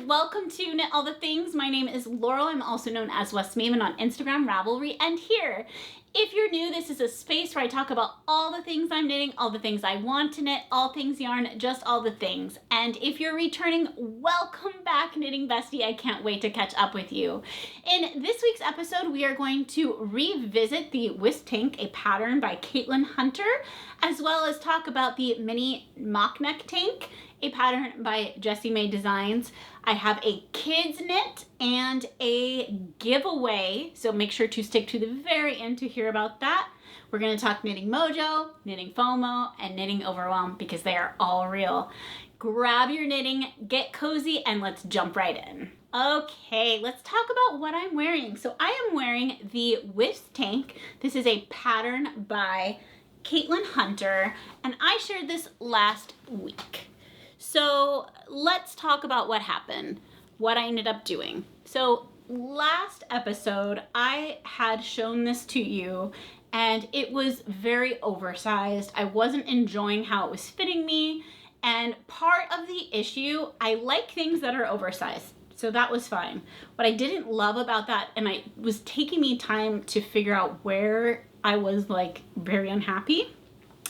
and welcome to Knit All the Things. My name is Laurel. I'm also known as West Maven on Instagram, Ravelry, and here. If you're new, this is a space where I talk about all the things I'm knitting, all the things I want to knit, all things yarn, just all the things. And if you're returning, welcome back, Knitting Bestie. I can't wait to catch up with you. In this week's episode, we are going to revisit the Wisp Tank, a pattern by Caitlin Hunter, as well as talk about the mini mock neck tank, a pattern by Jessie Maed Designs. I have a kids knit and a giveaway, so make sure to stick to the very end to hear about that. We're going to talk knitting mojo, knitting fomo, and knitting overwhelm because they are all real. Grab your knitting, get cozy, and let's jump right in. Okay, let's talk about what I'm wearing. So I am wearing the Wisp Tank. This is a pattern by Caitlin Hunter, and I shared this last week. So let's talk about what happened, what I ended up doing. So last episode, I had shown this to you and it was very oversized. I wasn't enjoying how it was fitting me. And part of the issue, I like things that are oversized. So that was fine. What I didn't love about that, and it was taking me time to figure out where I was like very unhappy.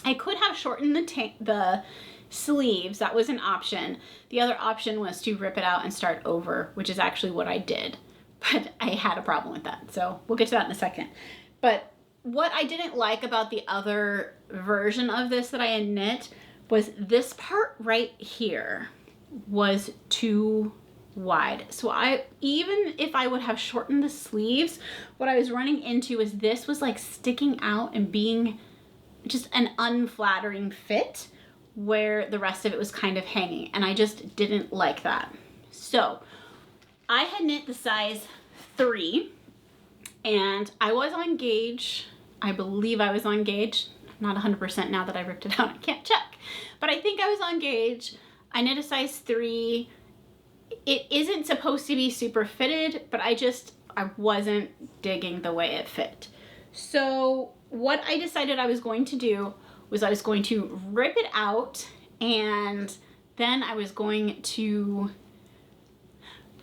I could have shortened the sleeves. That was an option. The other option was to rip it out and start over, which is actually what I did, but I had a problem with that, so we'll get to that in a second. But what I didn't like about the other version of this that I had knit was this part right here was too wide. So even if I would have shortened the sleeves, what I was running into is this was like sticking out and being just an unflattering fit, where the rest of it was kind of hanging, and I just didn't like that. So I had knit the size 3 and I was on gauge. I believe I was on gauge. Not 100% now that I ripped it out, I can't check, but I think I was on gauge. I knit a size 3. It isn't supposed to be super fitted, but I wasn't digging the way it fit. So what I decided I was going to do was I was going to rip it out, and then I was going to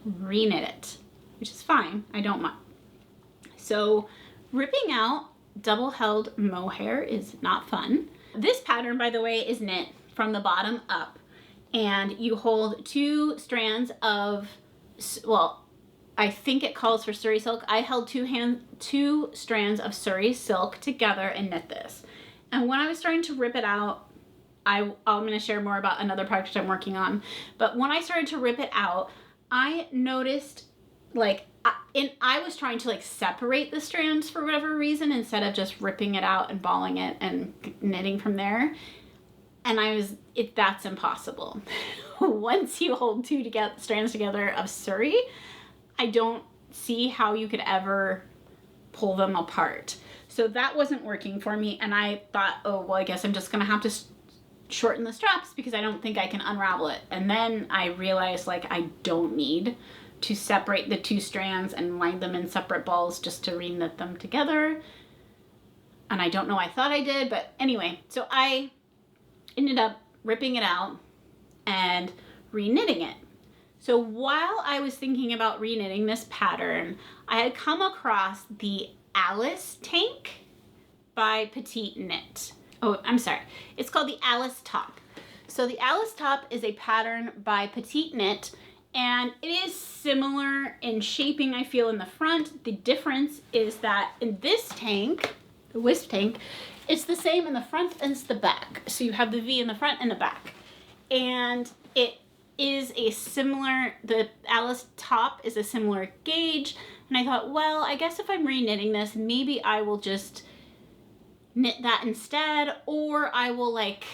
reknit it, which is fine. I don't mind. So ripping out double held mohair is not fun. This pattern, by the way, is knit from the bottom up, and you hold 2 strands of, well, I think it calls for Surrey silk. I held 2 strands of Surrey silk together and knit this. And when I was starting to rip it out, I'm going to share more about another project I'm working on, but when I started to rip it out, I noticed like, I was trying to like separate the strands for whatever reason instead of just ripping it out and balling it and knitting from there. And that's impossible. Once you hold 2 strands together of Surrey, I don't see how you could ever pull them apart. So that wasn't working for me, and I thought, oh, well, I guess I'm just gonna have to shorten the straps because I don't think I can unravel it. And then I realized like I don't need to separate the 2 strands and line them in separate balls just to reknit them together. And I don't know, I thought I did, but anyway, so I ended up ripping it out and reknitting it. So while I was thinking about reknitting this pattern, I had come across the Alice Tank by Petite Knit. Oh, I'm sorry. It's called the Alice Top. So the Alice Top is a pattern by Petite Knit, and it is similar in shaping, I feel, in the front. The difference is that in this tank, the Wisp Tank, it's the same in the front as the back. So you have the V in the front and the back. And it is the Alice Top is a similar gauge. And I thought, well, I guess if I'm reknitting this, maybe I will just knit that instead, or I will like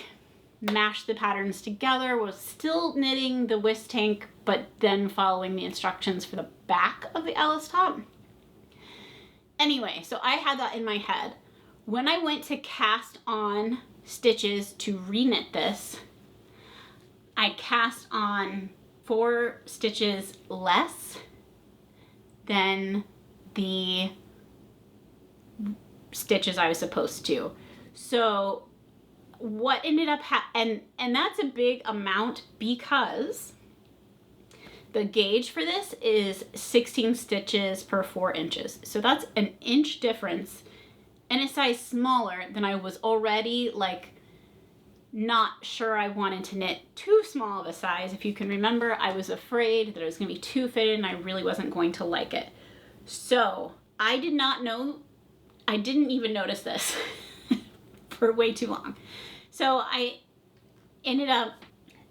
mash the patterns together while still knitting the Wisp Tank, but then following the instructions for the back of the Alice Top. Anyway, so I had that in my head. When I went to cast on stitches to reknit this, I cast on 4 stitches less than the stitches I was supposed to. So what ended up and that's a big amount because the gauge for this is 16 stitches per 4 inches. So that's an inch difference and a size smaller than I was already like not sure I wanted to knit too small of a size. If you can remember, I was afraid that it was going to be too fitted and I really wasn't going to like it. So I did not know, I didn't even notice this for way too long. So I ended up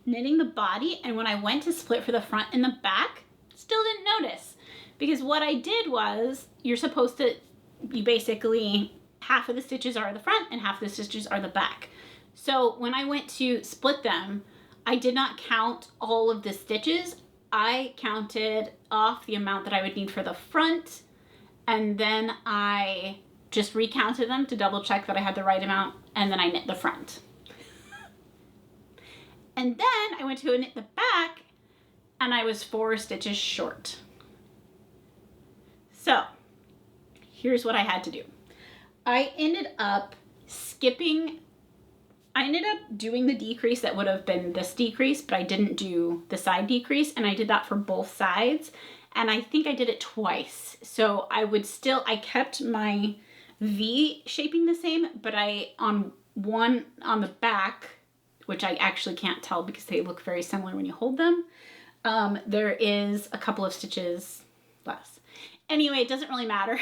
knitting the body, and when I went to split for the front and the back, still didn't notice. Because what I did was, you basically, half of the stitches are the front and half of the stitches are the back. So when I went to split them, I did not count all of the stitches. I counted off the amount that I would need for the front, and then I just recounted them to double check that I had the right amount, and then I knit the front. And then I went to knit the back, and I was 4 stitches short. So here's what I had to do. I ended up doing the decrease that would have been this decrease, but I didn't do the side decrease, and I did that for both sides, and I think I did it twice. So I kept my V shaping the same, but on the back, which I actually can't tell because they look very similar when you hold them, there is a couple of stitches less. Anyway, it doesn't really matter.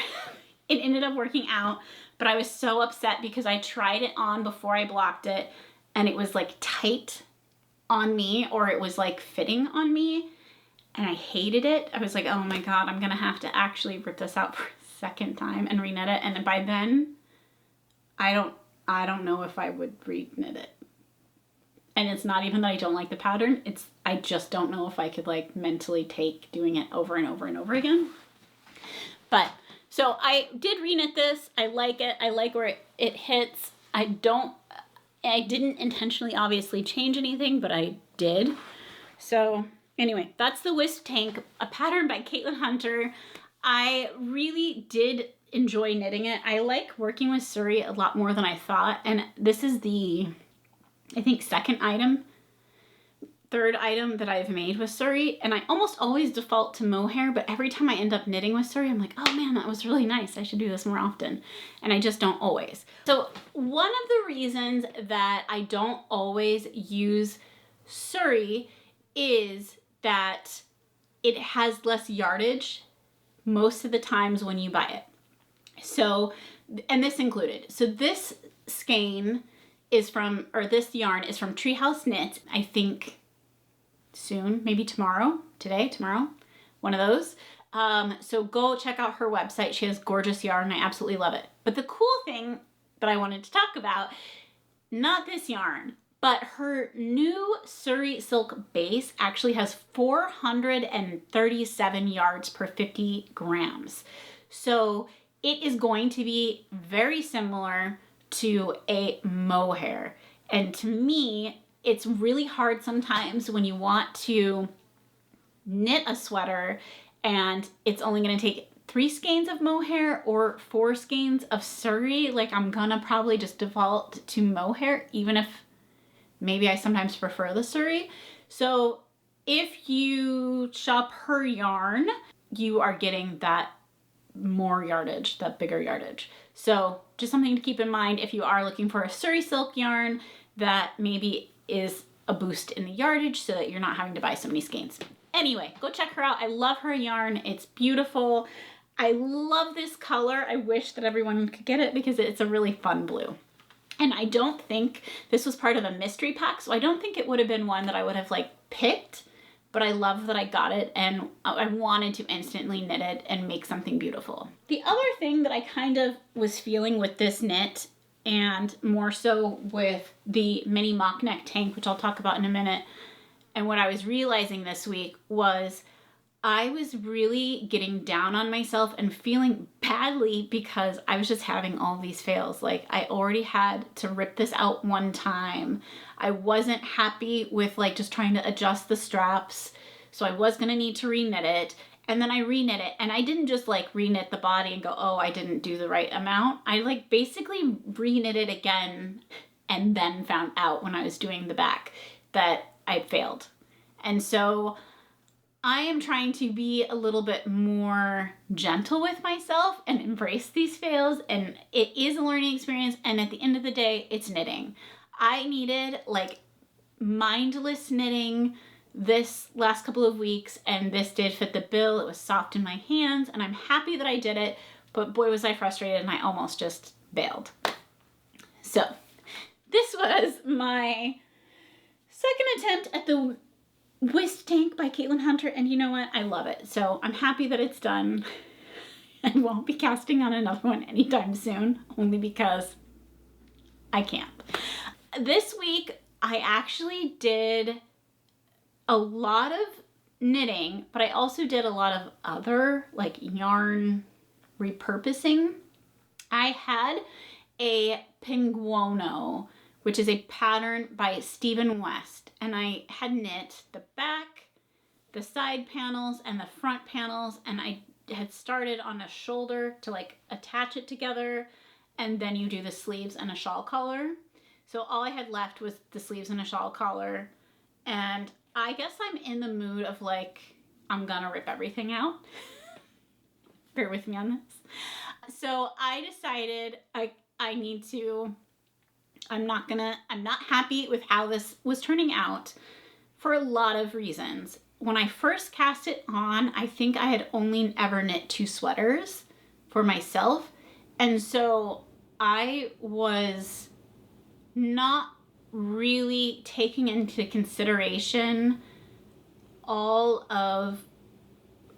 It ended up working out, but I was so upset because I tried it on before I blocked it, and it was like tight on me, or it was like fitting on me, and I hated it. I was like, oh my God, I'm gonna have to actually rip this out for a second time and reknit it. And by then, I don't know if I would reknit it. And it's not even that I don't like the pattern, I just don't know if I could like mentally take doing it over and over and over again. But so I did reknit this. I like it. I like where it hits. I didn't intentionally obviously change anything, but I did. So anyway, that's the Wisp Tank, a pattern by Caitlin Hunter. I really did enjoy knitting it. I like working with Surrey a lot more than I thought. And this is the, I think, third item that I've made with Surrey, and I almost always default to mohair, but every time I end up knitting with Surrey, I'm like, oh man, that was really nice. I should do this more often. And I just don't always. So one of the reasons that I don't always use Surrey is that it has less yardage most of the times when you buy it. So, and this included. So this skein is from, or this yarn is from Treehouse Knit, I think soon, maybe tomorrow, one of those. So go check out her website. She has gorgeous yarn. I absolutely love it. But the cool thing that I wanted to talk about, not this yarn, but her new Surrey silk base actually has 437 yards per 50 grams. So it is going to be very similar to a mohair. And to me, it's really hard sometimes when you want to knit a sweater and it's only going to take 3 skeins of mohair or 4 skeins of Surrey. Like, I'm gonna probably just default to mohair, even if maybe I sometimes prefer the Surrey. So if you shop her yarn, you are getting that more yardage, that bigger yardage. So just something to keep in mind if you are looking for a Surrey silk yarn that maybe is a boost in the yardage so that you're not having to buy so many skeins. Anyway, go check her out. I love her yarn. It's beautiful. I love this color. I wish that everyone could get it because it's a really fun blue. And I don't think this was part of a mystery pack, so I don't think it would have been one that I would have like picked, but I love that I got it and I wanted to instantly knit it and make something beautiful. The other thing that I kind of was feeling with this knit, and more so with the mini mock neck tank, which I'll talk about in a minute, and what I was realizing this week was I was really getting down on myself and feeling badly because I was just having all these fails. Like, I already had to rip this out one time. I wasn't happy with like just trying to adjust the straps, so I was gonna need to reknit it. And then I reknit it, and I didn't just like reknit the body and go, oh, I didn't do the right amount. I like basically reknit it again and then found out when I was doing the back that I failed. And so I am trying to be a little bit more gentle with myself and embrace these fails, and it is a learning experience, and at the end of the day, it's knitting. I needed like mindless knitting this last couple of weeks, and this did fit the bill. It was soft in my hands, and I'm happy that I did it, but boy was I frustrated, and I almost just bailed. So this was my second attempt at the Wisp Tank by Caitlin Hunter, and you know what? I love it. So I'm happy that it's done. I won't be casting on another one anytime soon, only because I can't. This week, I actually did a lot of knitting, but I also did a lot of other like yarn repurposing. I had a Pinguono, which is a pattern by Stephen West, and I had knit the back, the side panels, and the front panels, and I had started on a shoulder to like attach it together, and then you do the sleeves and a shawl collar. So all I had left was the sleeves and a shawl collar, and I guess I'm in the mood of like, I'm gonna rip everything out. Bear with me on this. So I decided I need to, I'm not happy with how this was turning out for a lot of reasons. When I first cast it on, I think I had only ever knit 2 sweaters for myself. And so I was not really taking into consideration all of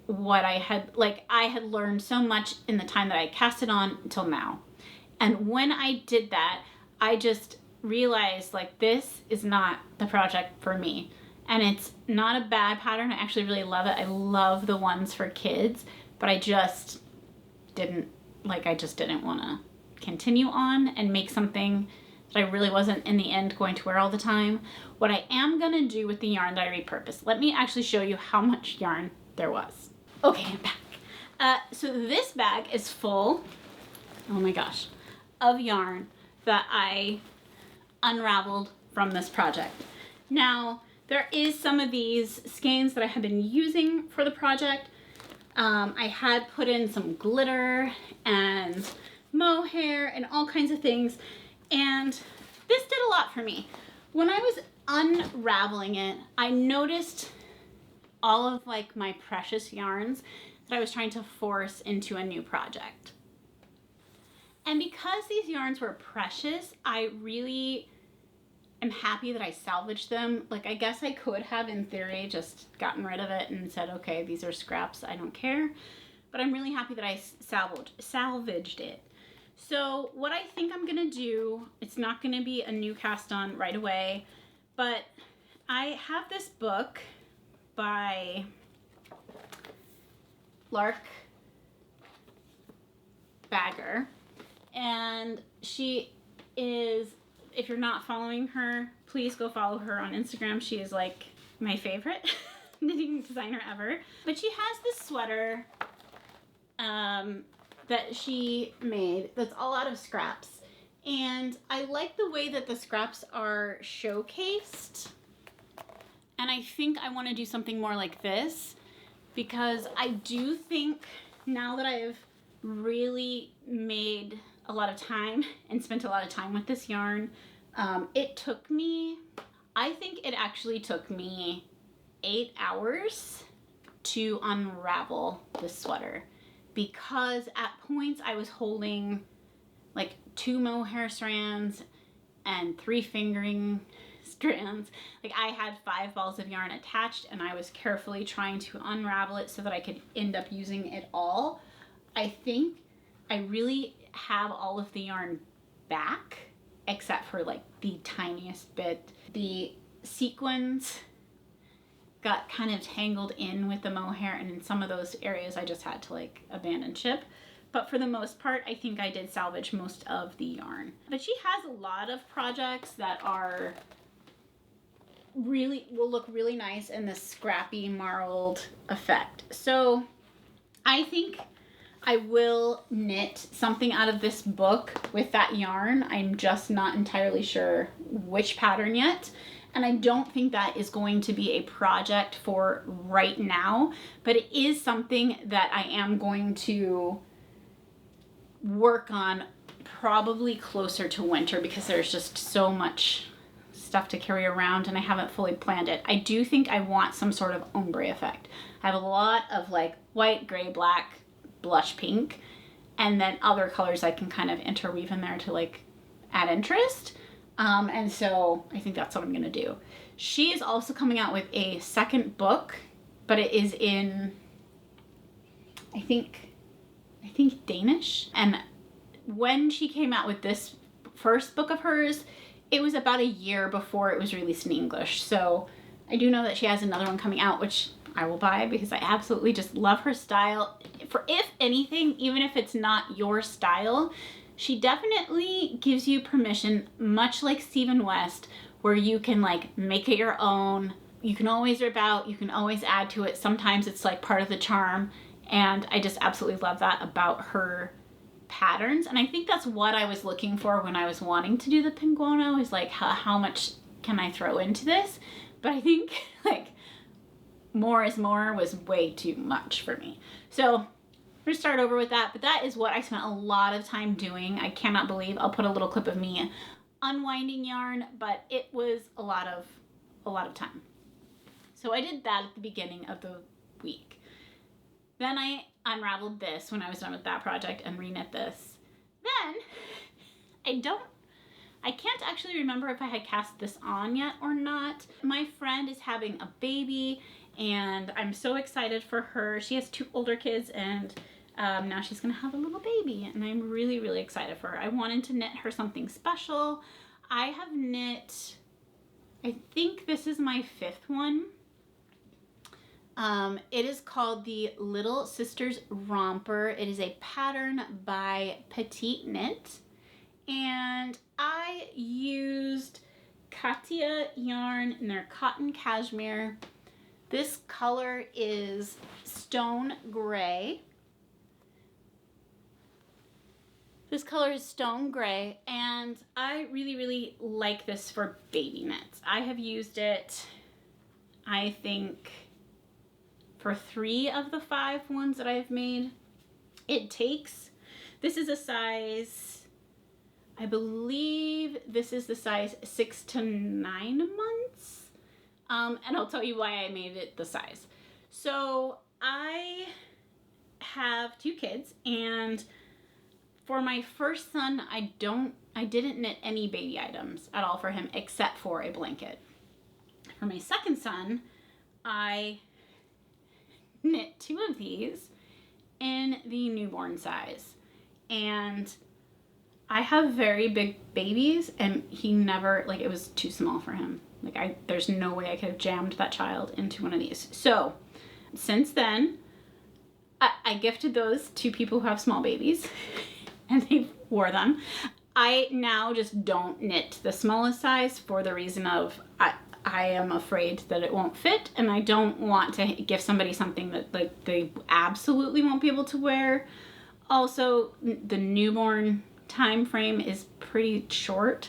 what I had learned so much in the time that I cast it on until now. And when I did that, I just realized like this is not the project for me. And it's not a bad pattern. I actually really love it. I love the ones for kids, but I just didn't want to continue on and make something that I really wasn't in the end going to wear all the time. What I am going to do with the yarn that I repurposed, let me actually show you how much yarn there was. Okay, I'm back. So this bag is full, oh my gosh, of yarn that I unraveled from this project. Now, there is some of these skeins that I have been using for the project. I had put in some glitter and mohair and all kinds of things, and this did a lot for me. When I was unraveling it, I noticed all of like my precious yarns that I was trying to force into a new project. And because these yarns were precious, I really am happy that I salvaged them. Like, I guess I could have, in theory, just gotten rid of it and said, okay, these are scraps, I don't care. But I'm really happy that I salvaged it. So what I think I'm gonna do, it's not gonna be a new cast on right away, but I have this book by Laerke Bagger, and she is, if you're not following her, please go follow her on Instagram. She is like my favorite knitting designer ever. But she has this sweater that she made that's all out of scraps. And I like the way that the scraps are showcased. And I think I want to do something more like this, because I do think now that I've really made a lot of time and spent a lot of time with this yarn, I think it actually took me 8 hours to unravel this sweater, because at points I was holding like 2 mohair strands and 3 fingering strands. Like, I had 5 balls of yarn attached, and I was carefully trying to unravel it so that I could end up using it all. I think I really have all of the yarn back, except for like the tiniest bit. The sequins got kind of tangled in with the mohair, and in some of those areas I just had to like abandon ship. But for the most part, I think I did salvage most of the yarn. But she has a lot of projects that are will look really nice in this scrappy marled effect. So I think I will knit something out of this book with that yarn. I'm just not entirely sure which pattern yet. And I don't think that is going to be a project for right now, but it is something that I am going to work on probably closer to winter because there's just so much stuff to carry around and I haven't fully planned it. I do think I want some sort of ombre effect. I have a lot of like white, gray, black, blush pink, and then other colors I can kind of interweave in there to like add interest. And so I think that's what I'm gonna do. She is also coming out with a second book, but it is in, I think Danish. And when she came out with this first book of hers, it was about a year before it was released in English. So I do know that she has another one coming out, which I will buy because I absolutely just love her style. For if anything, even if it's not your style, she definitely gives you permission, much like Stephen West, where you can like make it your own. You can always rip out, you can always add to it. Sometimes it's like part of the charm. And I just absolutely love that about her patterns. And I think that's what I was looking for when I was wanting to do the Pinguono, is like how much can I throw into this? But I think like more is more was way too much for me. So we're gonna start over with that, but that is what I spent a lot of time doing. I cannot believe, I'll put a little clip of me unwinding yarn, but it was a lot of time. So I did that at the beginning of the week. Then I unraveled this when I was done with that project and reknit this. Then I can't actually remember if I had cast this on yet or not. My friend is having a baby and I'm so excited for her. She has 2 older kids and now she's gonna have a little baby and I'm really, really excited for her. I wanted to knit her something special. I have knit, I think this is my 5th one. It is called the Little Sisters Romper. It is a pattern by Petite Knit. And I used Katia yarn in their cotton cashmere. This color is stone gray. This color is stone gray, and I really, really like this for baby knits. I have used it, I think, for 3 of the 5 ones that I've made. It takes, this is a size, I believe this is the size 6 to 9 months. And I'll tell you why I made it the size. So I have 2 kids, and for my first son, I didn't knit any baby items at all for him except for a blanket. For my second son, I knit 2 of these in the newborn size. And I have very big babies and he never, like, it was too small for him. Like, there's no way I could have jammed that child into one of these. So since then, I gifted those to people who have small babies and they wore them. I now just don't knit the smallest size for the reason of I am afraid that it won't fit, and I don't want to give somebody something that like they absolutely won't be able to wear. Also, the newborn time frame is pretty short,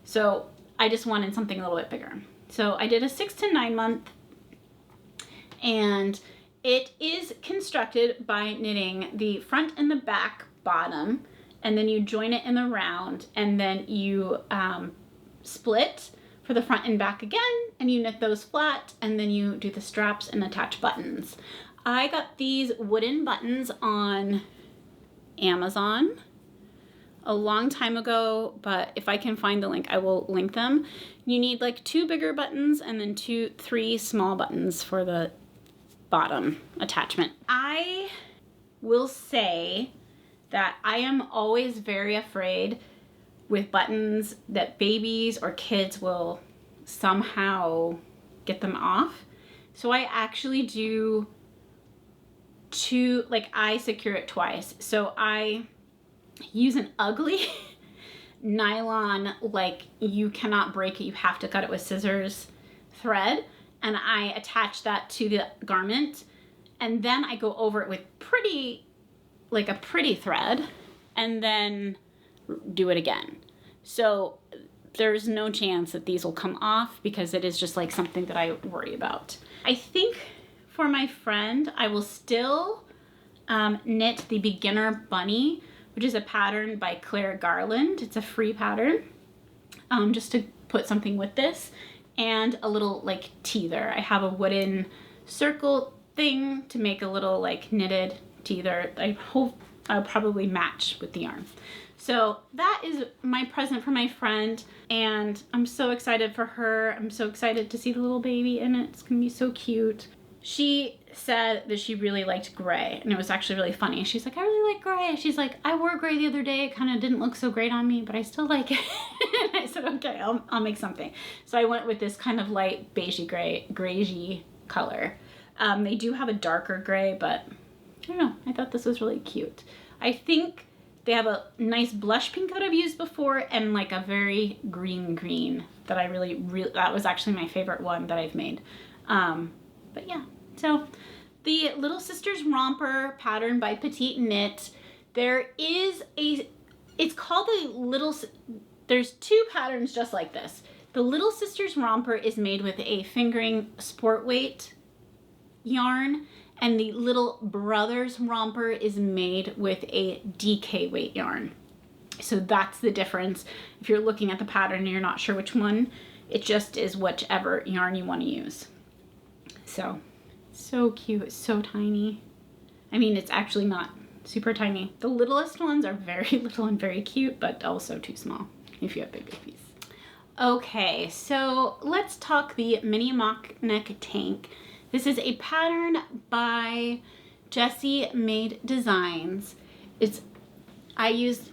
so I just wanted something a little bit bigger. So I did a 6 to 9 month, and it is constructed by knitting the front and the back bottom, and then you join it in the round, and then you split for the front and back again, and you knit those flat, and then you do the straps and attach buttons. I got these wooden buttons on Amazon a long time ago, but if I can find the link, I will link them. You need like 2 bigger buttons and then 3 small buttons for the bottom attachment. I will say that I am always very afraid with buttons that babies or kids will somehow get them off. So I actually do I secure it twice. So I use an ugly nylon, like you cannot break it, you have to cut it with scissors thread, and I attach that to the garment, and then I go over it with a pretty thread, and then do it again. So there's no chance that these will come off because it is just like something that I worry about. I think for my friend, I will still knit the Beginner Bunny, which is a pattern by Claire Garland. It's a free pattern, just to put something with this, and a little like teether. I have a wooden circle thing to make a little like knitted teether. I hope I'll probably match with the yarn. So that is my present for my friend, and I'm so excited for her. I'm so excited to see the little baby in it. It's gonna be so cute. She said that she really liked gray, and it was actually really funny. She's like, I really like gray. She's like, I wore gray the other day. It kind of didn't look so great on me, but I still like it. And I said, okay, I'll make something. So I went with this kind of light beigey gray, grayish color. They do have a darker gray, but I don't know. I thought this was really cute. I think they have a nice blush pink that I've used before, and like a very green that I really, that was actually my favorite one that I've made. But yeah, so the Little Sisters Romper pattern by Petite Knit. There is it's called there's two patterns just like this. The Little Sisters Romper is made with a fingering sport weight yarn, and the Little Brothers Romper is made with a DK weight yarn. So that's the difference. If you're looking at the pattern and you're not sure which one, it just is whichever yarn you want to use. So cute, so tiny. I mean, it's actually not super tiny. The littlest ones are very little and very cute, but also too small if you have big babies. Okay, so let's talk the mini mock neck tank. This is a pattern by Jessie Maed Designs. I used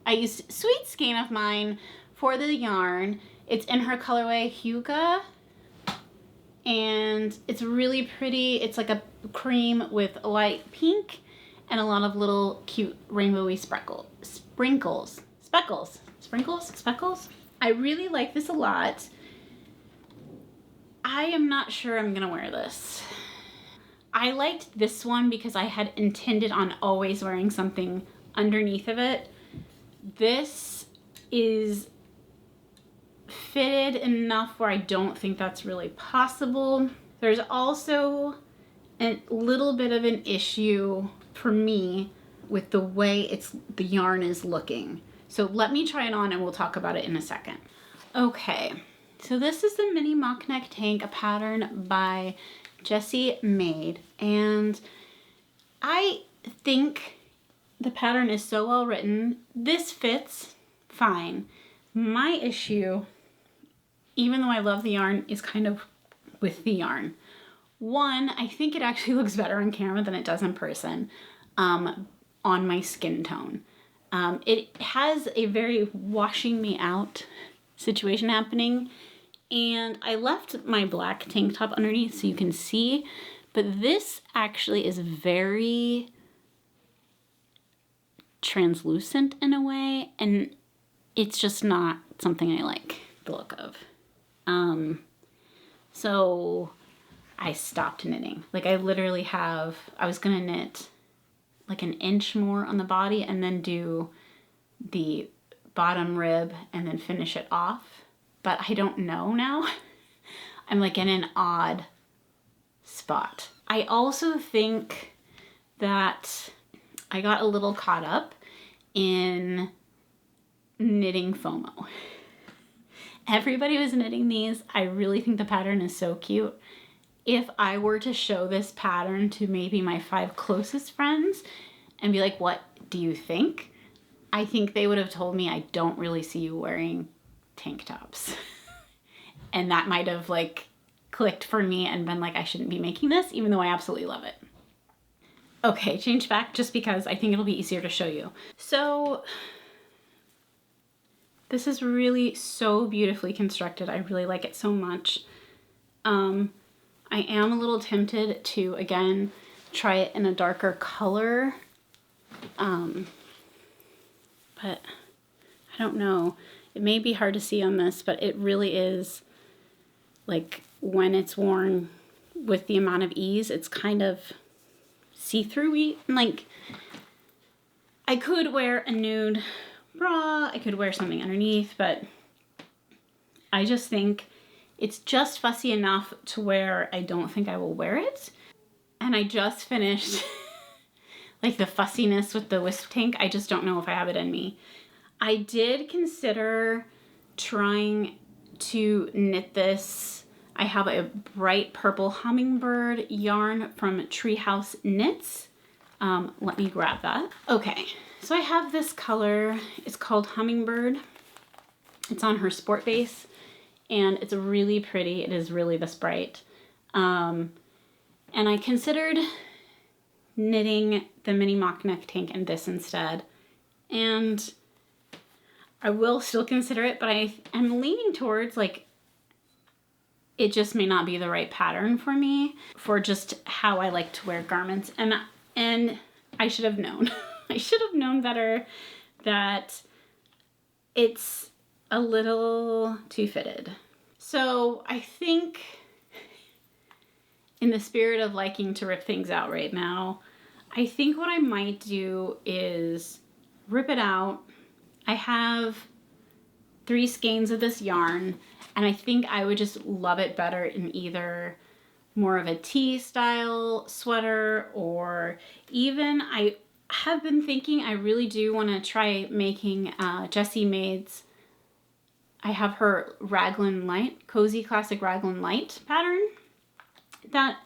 I used Sweet Skeinomine for the yarn. It's in her colorway Hygge, and it's really pretty. It's like a cream with light pink and a lot of little cute rainbowy speckles. I really like this a lot. I am not sure I'm gonna wear this. I liked this one because I had intended on always wearing something underneath of it. This is fitted enough where I don't think that's really possible. There's also a little bit of an issue for me with the way the yarn is looking. So let me try it on and we'll talk about it in a second. Okay, so this is the mini mock neck tank, a pattern by Jessie Maed, and I think the pattern is so well written. This fits fine. My issue, even though I love the yarn, is kind of with the yarn. One, I think it actually looks better on camera than it does in person on my skin tone. It has a very washing me out situation happening, and I left my black tank top underneath so you can see, but this actually is very translucent in a way, and it's just not something I like the look of. So I stopped knitting. Like I was gonna knit like an inch more on the body and then do the bottom rib and then finish it off. But I don't know now. I'm like in an odd spot. I also think that I got a little caught up in knitting FOMO. Everybody was knitting these. I really think the pattern is so cute. If I were to show this pattern to maybe my 5 closest friends and be like, what do you think? I think they would have told me, I don't really see you wearing tank tops. And that might have like clicked for me and been like, I shouldn't be making this, even though I absolutely love it. Okay, change back just because I think it'll be easier to show you. So this is really so beautifully constructed. I really like it so much. I am a little tempted to, again, try it in a darker color. But I don't know. It may be hard to see on this, but it really is, like, when it's worn with the amount of ease, it's kind of see-through-y. Like, I could wear a nude bra. I could wear something underneath, but I just think it's just fussy enough to where I don't think I will wear it. And I just finished like the fussiness with the Wisp Tank. I just don't know if I have it in me. I did consider trying to knit this. I have a bright purple hummingbird yarn from Treehouse Knits. Let me grab that. Okay, so I have this color. It's called Hummingbird. It's on her sport base, and it's really pretty. It is really this bright. And I considered knitting the mini mock neck tank in this instead. And I will still consider it, but I'm leaning towards like, it just may not be the right pattern for me for just how I like to wear garments. And I should have known. I should have known better that it's a little too fitted. So I think in the spirit of liking to rip things out right now, I think what I might do is rip it out. I have 3 skeins of this yarn, and I think I would just love it better in either more of a tee style sweater, or even I have been thinking I really do want to try making Jessie Maed's. I have her Raglan Light, Cozy Classic Raglan Light pattern that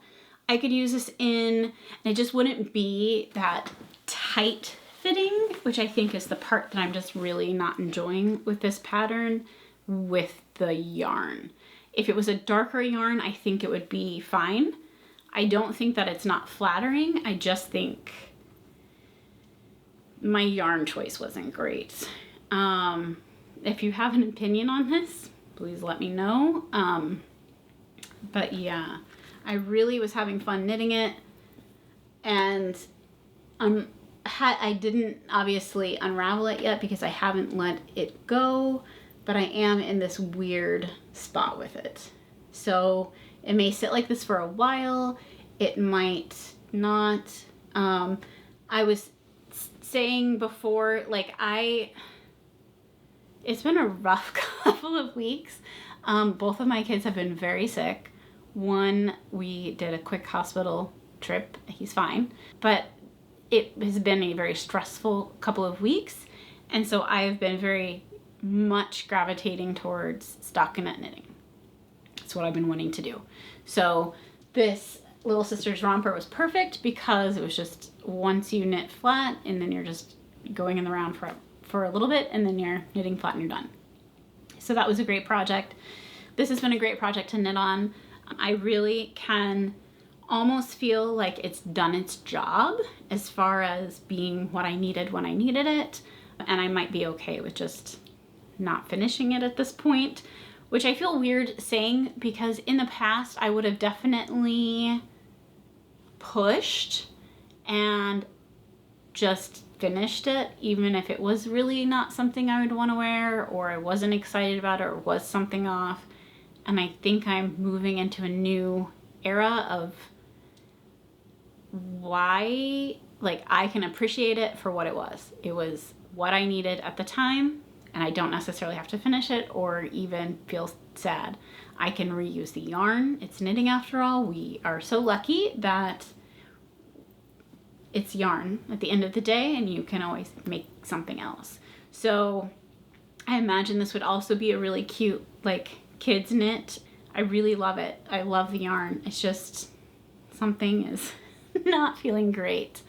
I could use this in, and it just wouldn't be that tight fitting, which I think is the part that I'm just really not enjoying with this pattern with the yarn. If it was a darker yarn, I think it would be fine. I don't think that it's not flattering. I just think my yarn choice wasn't great. If you have an opinion on this, please let me know. But yeah, I really was having fun knitting it, and I didn't obviously unravel it yet because I haven't let it go, but I am in this weird spot with it. So it may sit like this for a while. It might not. I was saying before, like it's been a rough couple of weeks. Both of my kids have been very sick. One, we did a quick hospital trip. He's fine. But it has been a very stressful couple of weeks. And so I've been very much gravitating towards stockinette knitting. That's what I've been wanting to do. So this Little Sisters romper was perfect because it was just once you knit flat and then you're just going in the round for a little bit and then you're knitting flat and you're done. So that was a great project. This has been a great project to knit on. I really can almost feel like it's done its job as far as being what I needed when I needed it. And I might be okay with just not finishing it at this point, which I feel weird saying because in the past I would have definitely pushed and just finished it, even if it was really not something I would want to wear or I wasn't excited about it or was something off. And I think I'm moving into a new era of why, like, I can appreciate it for what it was. It was what I needed at the time, and I don't necessarily have to finish it or even feel sad. I can reuse the yarn. It's knitting after all. We are so lucky that it's yarn at the end of the day and you can always make something else. So I imagine this would also be a really cute, like, kids knit. I really love it. I love the yarn. It's just something is not feeling great.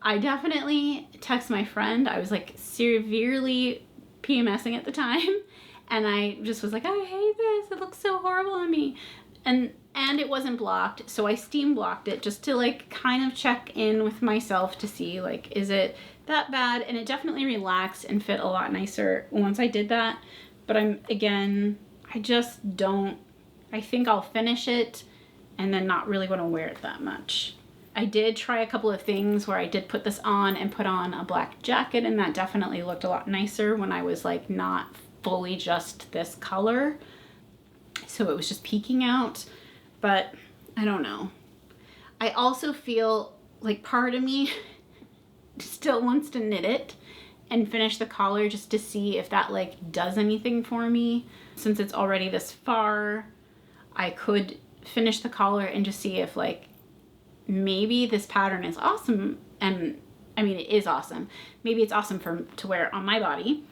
I definitely text my friend. I was like severely PMSing at the time, and I just was like, I hate this. It looks so horrible on me. And it wasn't blocked, so I steam blocked it just to like kind of check in with myself to see like, is it that bad? And it definitely relaxed and fit a lot nicer once I did that. But I just don't, I think I'll finish it and then not really want to wear it that much. I did try a couple of things where I did put this on and put on a black jacket, and that definitely looked a lot nicer when I was like not fully just this color. So it was just peeking out, but I don't know. I also feel like part of me still wants to knit it, and finish the collar just to see if that like does anything for me. Since it's already this far, I could finish the collar and just see if like maybe this pattern is awesome. And I mean, it is awesome. Maybe it's awesome to wear on my body.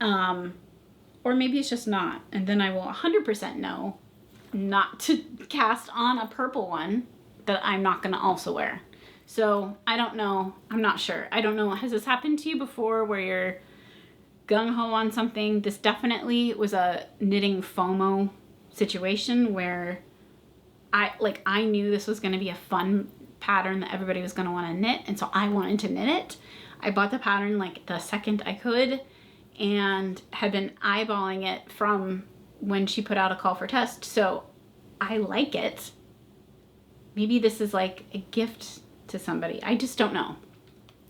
Or maybe it's just not. And then I will 100% know not to cast on a purple one that I'm not going to also wear. So I don't know. I'm not sure. I don't know. Has this happened to you before where you're gung-ho on something? This definitely was a knitting FOMO situation where I knew this was going to be a fun pattern that everybody was going to want to knit. And so I wanted to knit it. I bought the pattern like the second I could and had been eyeballing it from when she put out a call for test. So I like it. Maybe this is like a gift to somebody. I just don't know.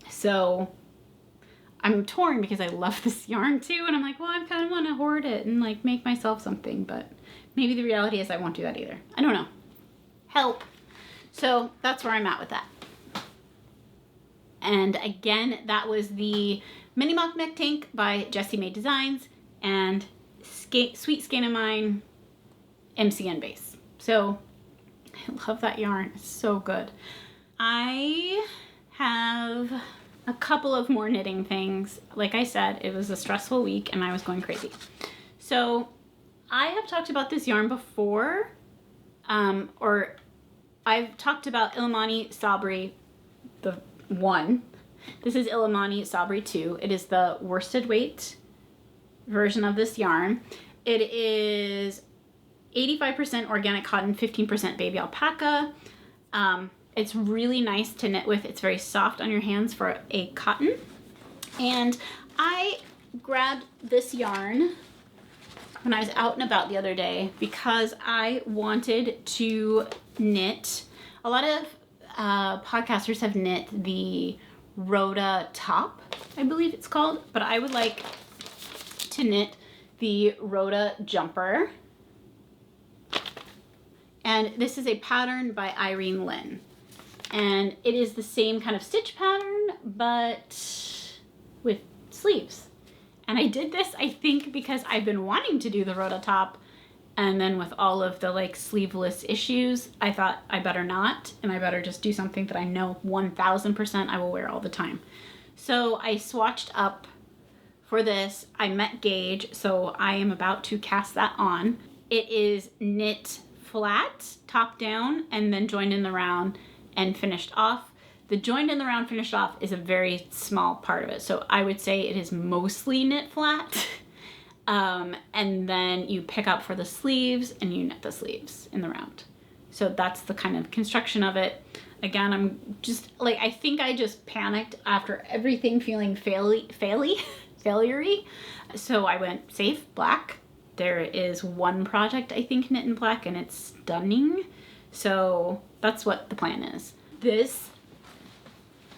So I'm torn because I love this yarn too. And I'm like, well, I kind of want to hoard it and like make myself something. But maybe the reality is I won't do that either. I don't know. Help. So that's where I'm at with that. And again, that was the Mini Mock Neck Tank by Jessie Maed Designs and Sweet Skeinomine MCN base. So I love that yarn. It's so good. I have a couple of more knitting things. Like I said, it was a stressful week and I was going crazy. So I have talked about this yarn before, or I've talked about Illimani Sabri, the one. This is Illimani Sabri 2. It is the worsted weight version of this yarn. It is 85% organic cotton, 15% baby alpaca. It's really nice to knit with. It's very soft on your hands for a cotton. And I grabbed this yarn when I was out and about the other day because I wanted to knit. A lot of podcasters have knit the Rota top, I believe it's called, but I would like to knit the Rota jumper. And this is a pattern by Irene Lynn. And it is the same kind of stitch pattern, but with sleeves. And I did this, I think, because I've been wanting to do the Rota top. And then with all of the like sleeveless issues, I thought I better not. And I better just do something that I know 1000% I will wear all the time. So I swatched up for this. I met gauge, so I am about to cast that on. It is knit flat, top down, and then joined in the round and finished off. The joined in the round finished off is a very small part of it. So I would say it is mostly knit flat. And then you pick up for the sleeves and you knit the sleeves in the round. So that's the kind of construction of it. Again, I'm just like, I think I just panicked after everything feeling failure-y. So I went safe, black. There is one project I think knit in black and it's stunning. So that's what the plan is. This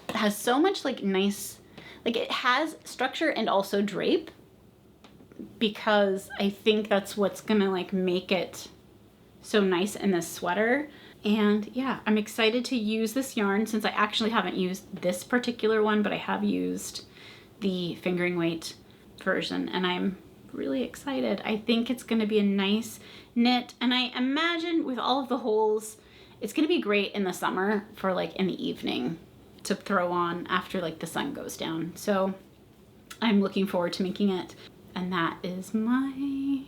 has so much like nice, like it has structure and also drape, because I think that's what's gonna like make it so nice in this sweater. And yeah, I'm excited to use this yarn since I actually haven't used this particular one, but I have used the fingering weight version and I'm really excited. I think it's gonna be a nice knit, and I imagine with all of the holes, it's gonna be great in the summer for like in the evening to throw on after like the sun goes down. So I'm looking forward to making it. And that is the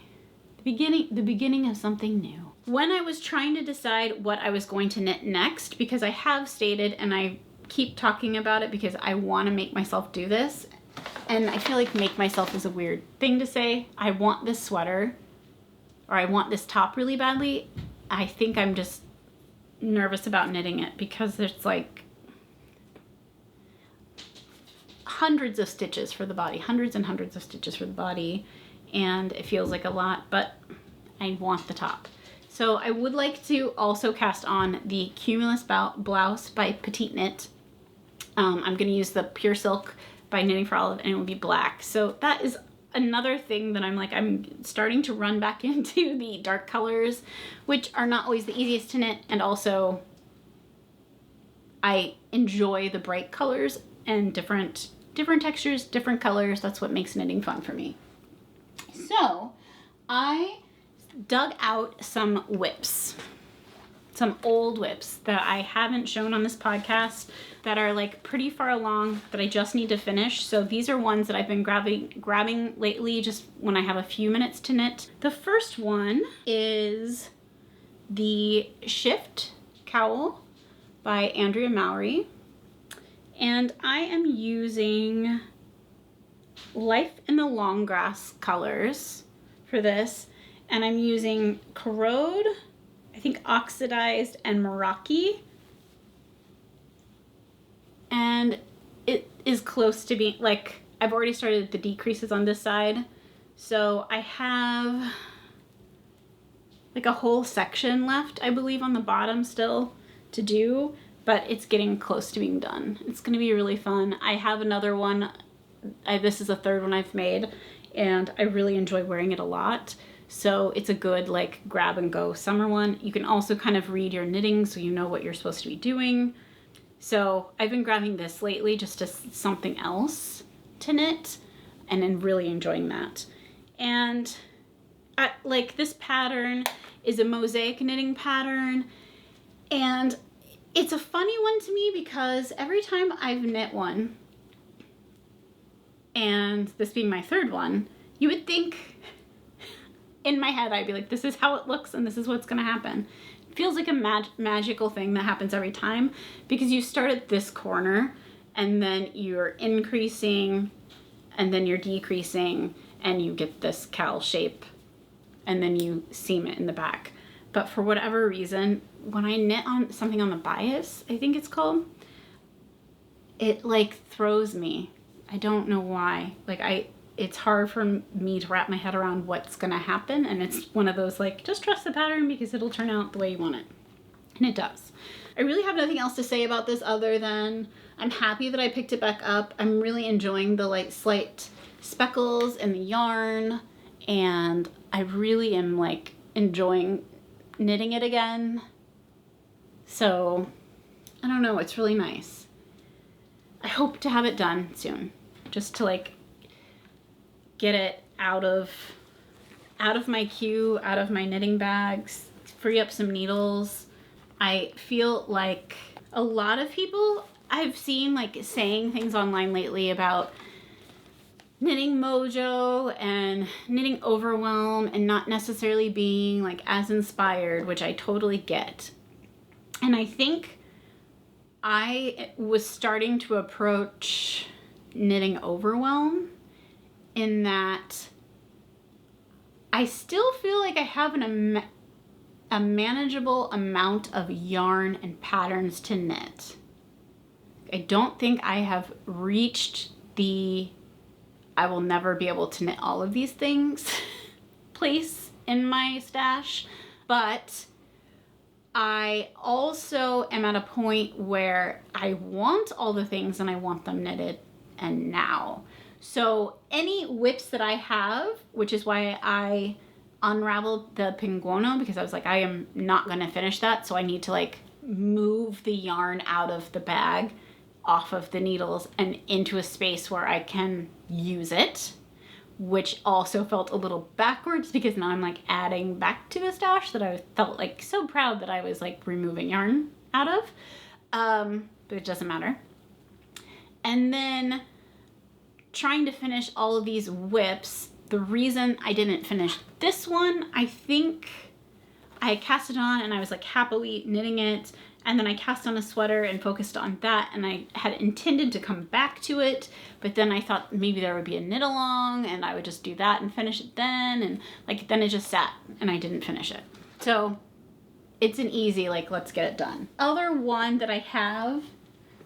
beginning of something new. When I was trying to decide what I was going to knit next, because I have stated, and I keep talking about it because I want to make myself do this, and I feel like make myself is a weird thing to say. I want this sweater, or I want this top really badly. I think I'm just nervous about knitting it because there's like hundreds of stitches for the body, hundreds and hundreds of stitches for the body, and it feels like a lot, but I want the top. So I would like to also cast on the Cumulus blouse by Petite Knit. I'm going to use the Pure Silk by Knitting for Olive, and it will be black. So that is another thing that I'm starting to run back into the dark colors, which are not always the easiest to knit, and also I enjoy the bright colors and different different textures, different colors. That's what makes knitting fun for me. So I dug out some whips, some old whips that I haven't shown on this podcast that are like pretty far along that I just need to finish. So these are ones that I've been grabbing lately just when I have a few minutes to knit. The first one is the Shift Cowl by Andrea Mowry. And I am using Life in the Long Grass colors for this. And I'm using Corrode, I think Oxidized, and Meraki. And it is close to being, like, I've already started the decreases on this side. So I have like a whole section left, I believe, on the bottom still to do, but it's getting close to being done. It's going to be really fun. I have another one. This is the third one I've made, and I really enjoy wearing it a lot. So it's a good like grab and go summer one. You can also kind of read your knitting so you know what you're supposed to be doing. So I've been grabbing this lately just as something else to knit, and then really enjoying that. And like this pattern is a mosaic knitting pattern, and it's a funny one to me because every time I've knit one, and this being my third one, you would think in my head I'd be like, this is how it looks and this is what's gonna happen. It feels like a magical thing that happens every time because you start at this corner and then you're increasing and then you're decreasing and you get this cowl shape and then you seam it in the back. But for whatever reason, when I knit on something on the bias, I think it's called, it like throws me. I don't know why. Like it's hard for me to wrap my head around what's gonna happen, and it's one of those like, just trust the pattern because it'll turn out the way you want it. And it does. I really have nothing else to say about this other than I'm happy that I picked it back up. I'm really enjoying the like slight speckles in the yarn, and I really am like enjoying knitting it again. So I don't know, it's really nice. I hope to have it done soon, just to like get it out of my queue, out of my knitting bags, free up some needles. I feel like a lot of people I've seen like saying things online lately about knitting mojo and knitting overwhelm and not necessarily being like as inspired, which I totally get. And I think I was starting to approach knitting overwhelm in that I still feel like I have a manageable amount of yarn and patterns to knit. I don't think I have reached the I will never be able to knit all of these things place in my stash, but I also am at a point where I want all the things and I want them knitted and now. So any whips that I have, which is why I unraveled the pinguono, because I was like, I am not going to finish that. So I need to like move the yarn out of the bag, off of the needles, and into a space where I can use it, which also felt a little backwards because now I'm like adding back to the stash that I felt like so proud that I was like removing yarn out of, but it doesn't matter. And then trying to finish all of these whips. The reason I didn't finish this one, I think I cast it on and I was like happily knitting it, and then I cast on a sweater and focused on that, and I had intended to come back to it, but then I thought maybe there would be a knit along and I would just do that and finish it then, and like then it just sat and I didn't finish it. So it's an easy like let's get it done. Other one that I have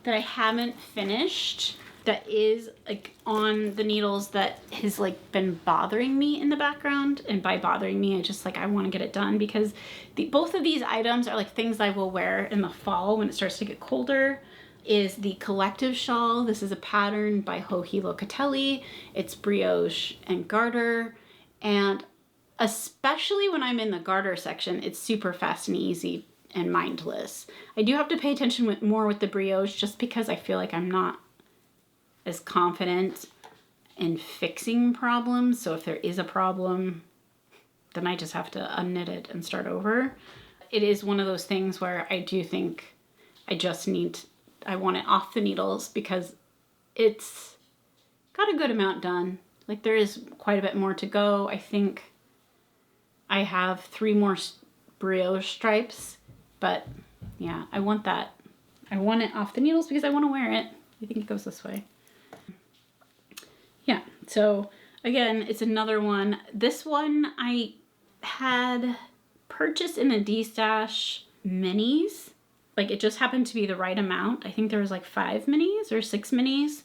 that I haven't finished that is like on the needles that has like been bothering me in the background, and by bothering me I just like I want to get it done because both of these items are like things I will wear in the fall when it starts to get colder, is the Collective Shawl. This is a pattern by Locatelli. It's brioche and garter, and especially when I'm in the garter section it's super fast and easy and mindless. I do have to pay attention more with the brioche just because I feel like I'm not as confident in fixing problems. So if there is a problem, then I just have to unknit it and start over. It is one of those things where I do think I want it off the needles because it's got a good amount done. Like there is quite a bit more to go. I think I have 3 more brioche stripes, but yeah, I want that. I want it off the needles because I want to wear it. I think it goes this way. Yeah, so again, it's another one. This one I had purchased in a D-Stash minis. Like it just happened to be the right amount. I think there was like 5 minis or 6 minis.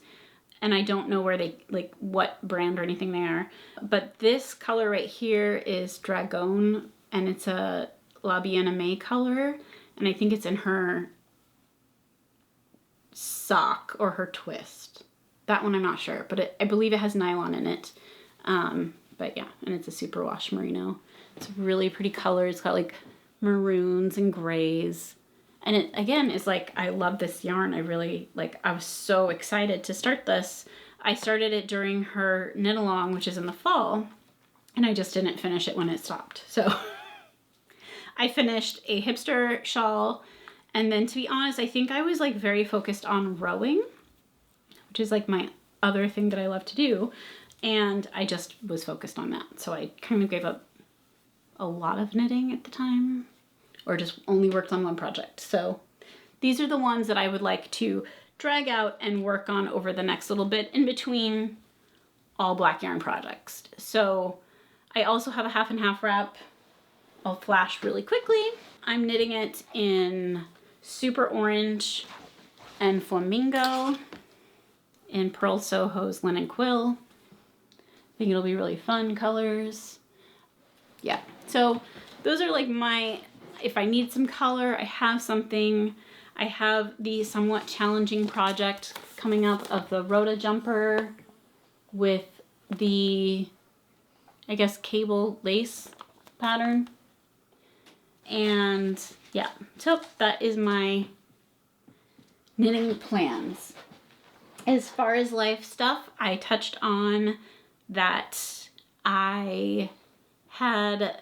And I don't know where they, like what brand or anything they are. But this color right here is Dragon, and it's a Bien Aimee color. And I think it's in her sock or her twist. That one I'm not sure, but I believe it has nylon in it. But yeah, and it's a superwash merino. It's a really pretty color. It's got like maroons and grays. And it, again, is like, I love this yarn. I really, like, I was so excited to start this. I started it during her knit along, which is in the fall, and I just didn't finish it when it stopped. So I finished a hipster shawl, and then to be honest, I think I was like very focused on rowing, which is like my other thing that I love to do. And I just was focused on that. So I kind of gave up a lot of knitting at the time, or just only worked on one project. So these are the ones that I would like to drag out and work on over the next little bit in between all black yarn projects. So I also have a half and half wrap. I'll flash really quickly. I'm knitting it in Super Orange and Flamingo in Pearl Soho's Linen Quill. I think it'll be really fun colors. Yeah, so those are like my, if I need some color, I have something. I have the somewhat challenging project coming up of the Rota jumper with the, I guess, cable lace pattern. And yeah, so that is my knitting plans. As far as life stuff, I touched on that I had,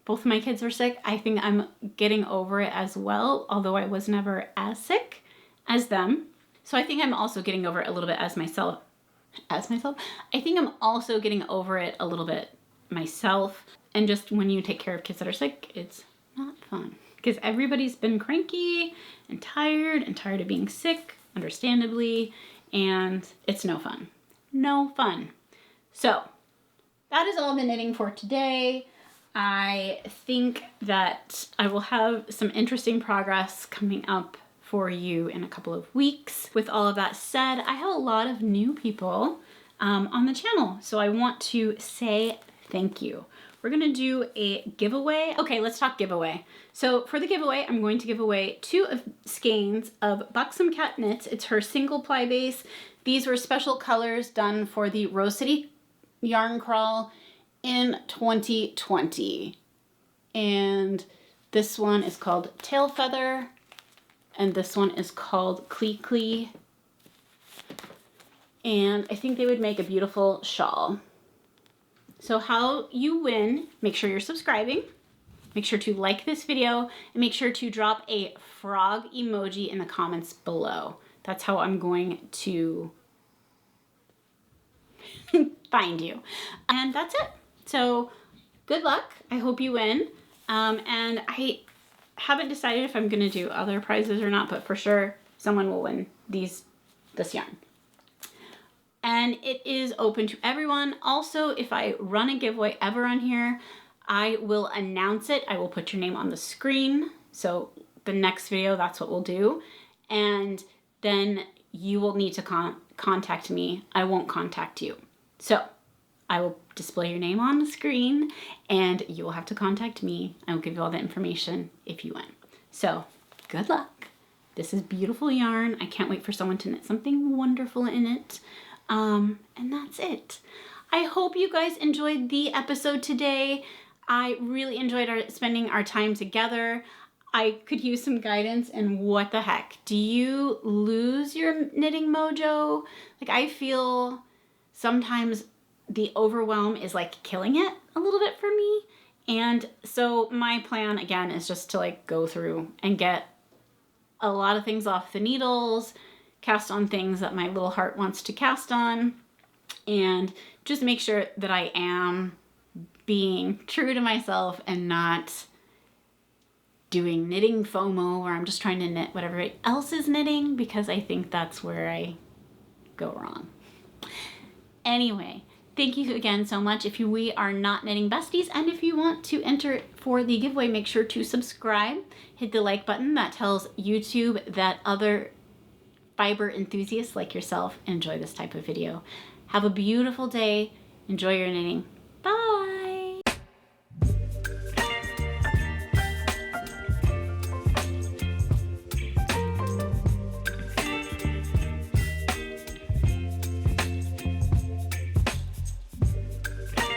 both of my kids were sick. I think I'm getting over it as well, although I was never as sick as them. So I think I'm also getting over it a little bit as myself. I think I'm also getting over it a little bit myself. And just when you take care of kids that are sick, it's not fun. Because everybody's been cranky and tired of being sick, understandably, and it's no fun. No fun. So that is all the knitting for today. I think that I will have some interesting progress coming up for you in a couple of weeks. With all of that said, I have a lot of new people on the channel, so I want to say thank you. We're gonna do a giveaway. Okay, let's talk giveaway. So for the giveaway, I'm going to give away 2 skeins of Buxom Cat Knits. It's her single ply base. These were special colors done for the Rose City yarn crawl in 2020. And this one is called Tail Feather, and this one is called Clee Clee. And I think they would make a beautiful shawl. So how you win, make sure you're subscribing, make sure to like this video, and make sure to drop a frog emoji in the comments below. That's how I'm going to find you. And that's it. So good luck. I hope you win. And I haven't decided if I'm going to do other prizes or not, but for sure someone will win this yarn. And it is open to everyone. Also, if I run a giveaway ever on here, I will announce it. I will put your name on the screen. So the next video, that's what we'll do. And then you will need to contact me. I won't contact you. So I will display your name on the screen and you will have to contact me. I will give you all the information if you win. So good luck. This is beautiful yarn. I can't wait for someone to knit something wonderful in it. And that's it. I hope you guys enjoyed the episode today. I really enjoyed spending our time together. I could use some guidance. And what the heck? Do you lose your knitting mojo? Like, I feel sometimes the overwhelm is like killing it a little bit for me. And so my plan again is just to like go through and get a lot of things off the needles, cast on things that my little heart wants to cast on, and just make sure that I am being true to myself and not doing knitting FOMO where I'm just trying to knit what everybody else is knitting, because I think that's where I go wrong. Anyway, thank you again so much. If we are not knitting besties, and if you want to enter for the giveaway, make sure to subscribe, hit the like button. That tells YouTube that other fiber enthusiasts like yourself enjoy this type of video. Have a beautiful day. Enjoy your knitting. Bye.